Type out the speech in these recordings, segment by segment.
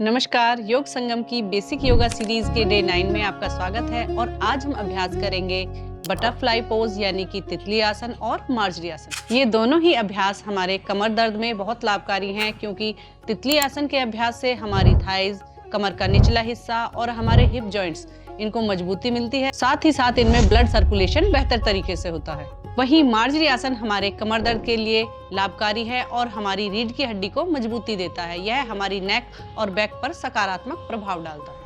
नमस्कार, योग संगम की बेसिक योगा सीरीज के डे 9 में आपका स्वागत है और आज हम अभ्यास करेंगे बटरफ्लाई पोज यानी कि तितली आसन और मार्जरी आसन। ये दोनों ही अभ्यास हमारे कमर दर्द में बहुत लाभकारी हैं क्योंकि तितली आसन के अभ्यास से हमारी थाइज, कमर का निचला हिस्सा और हमारे हिप जॉइंट्स इनको मजबूती मिलती है। साथ ही साथ इनमें ब्लड सर्कुलेशन बेहतर तरीके से होता है। वहीं मार्जरी आसन हमारे कमर दर्द के लिए लाभकारी है और हमारी रीढ़ की हड्डी को मजबूती देता है। यह हमारी नेक और बैक पर सकारात्मक प्रभाव डालता है।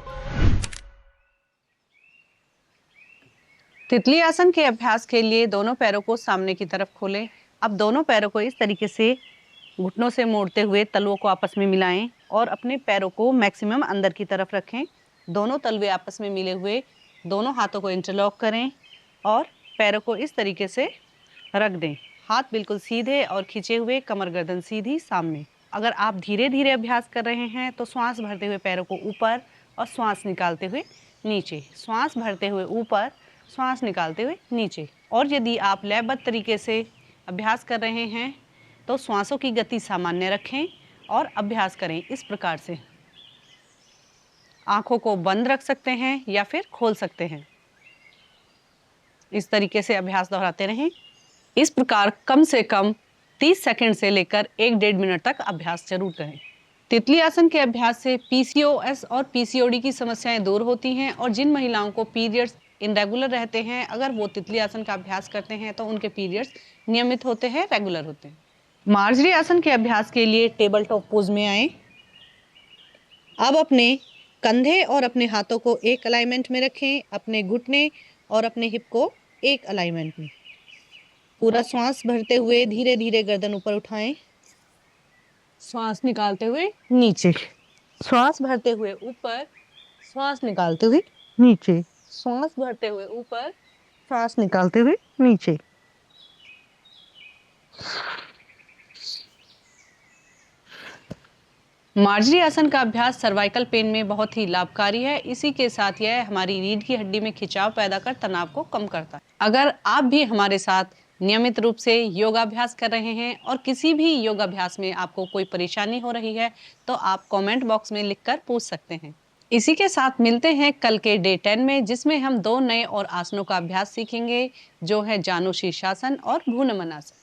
तितली आसन के अभ्यास के लिए दोनों पैरों को सामने की तरफ खोलें। अब दोनों पैरों को इस तरीके से घुटनों से मोड़ते हुए तलुओं को आपस में मिलाएं और अपने पैरों को मैक्सिमम अंदर की तरफ रखें। दोनों तलवे आपस में मिले हुए दोनों हाथों को इंटरलॉक करें और पैरों को इस तरीके से रख दें। हाथ बिल्कुल सीधे और खींचे हुए, कमर गर्दन सीधी सामने। अगर आप धीरे धीरे अभ्यास कर रहे हैं तो श्वास भरते हुए पैरों को ऊपर और श्वास निकालते हुए नीचे, श्वास भरते हुए ऊपर, श्वास निकालते हुए नीचे। और यदि आप लयबद्ध तरीके से अभ्यास कर रहे हैं तो श्वासों की गति सामान्य रखें और अभ्यास करें इस प्रकार से। आंखों को बंद रख सकते हैं या फिर खोल सकते हैं। इस तरीके से अभ्यास दोहराते रहें। इस प्रकार कम से कम 30 सेकंड से लेकर 1-1.5 मिनट तक अभ्यास जरूर करें। तितली आसन के अभ्यास से पीसीओएस और पीसीओडी की समस्याएं दूर होती हैं और जिन महिलाओं को पीरियड्स इनरेगुलर रहते हैं, अगर वो तितली आसन का अभ्यास करते हैं तो उनके पीरियड्स नियमित होते हैं, रेगुलर होते हैं। मार्जरी आसन के अभ्यास के लिए टेबल टॉप पोज में आए। अब अपने कंधे और अपने हाथों को एक अलाइनमेंट में रखें, अपने घुटने और अपने हिप को एक अलाइनमेंट में। पूरा श्वास भरते हुए धीरे धीरे गर्दन ऊपर उठाएं, श्वास निकालते हुए नीचे, श्वास भरते हुए ऊपर, श्वास निकालते हुए नीचे, श्वास भरते हुए ऊपर, श्वास निकालते हुए नीचे। मार्जरी आसन का अभ्यास सर्वाइकल पेन में बहुत ही लाभकारी है। इसी के साथ यह हमारी रीढ़ की हड्डी में खिंचाव पैदा कर तनाव को कम करता है। अगर आप भी हमारे साथ नियमित रूप से योगाभ्यास कर रहे हैं और किसी भी योगाभ्यास में आपको कोई परेशानी हो रही है तो आप कमेंट बॉक्स में लिखकर पूछ सकते हैं। इसी के साथ मिलते हैं कल के डे 10 में, जिसमें हम 2 नए और आसनों का अभ्यास सीखेंगे जो है जानु शीर्षासन और भ्रू नमन आसन।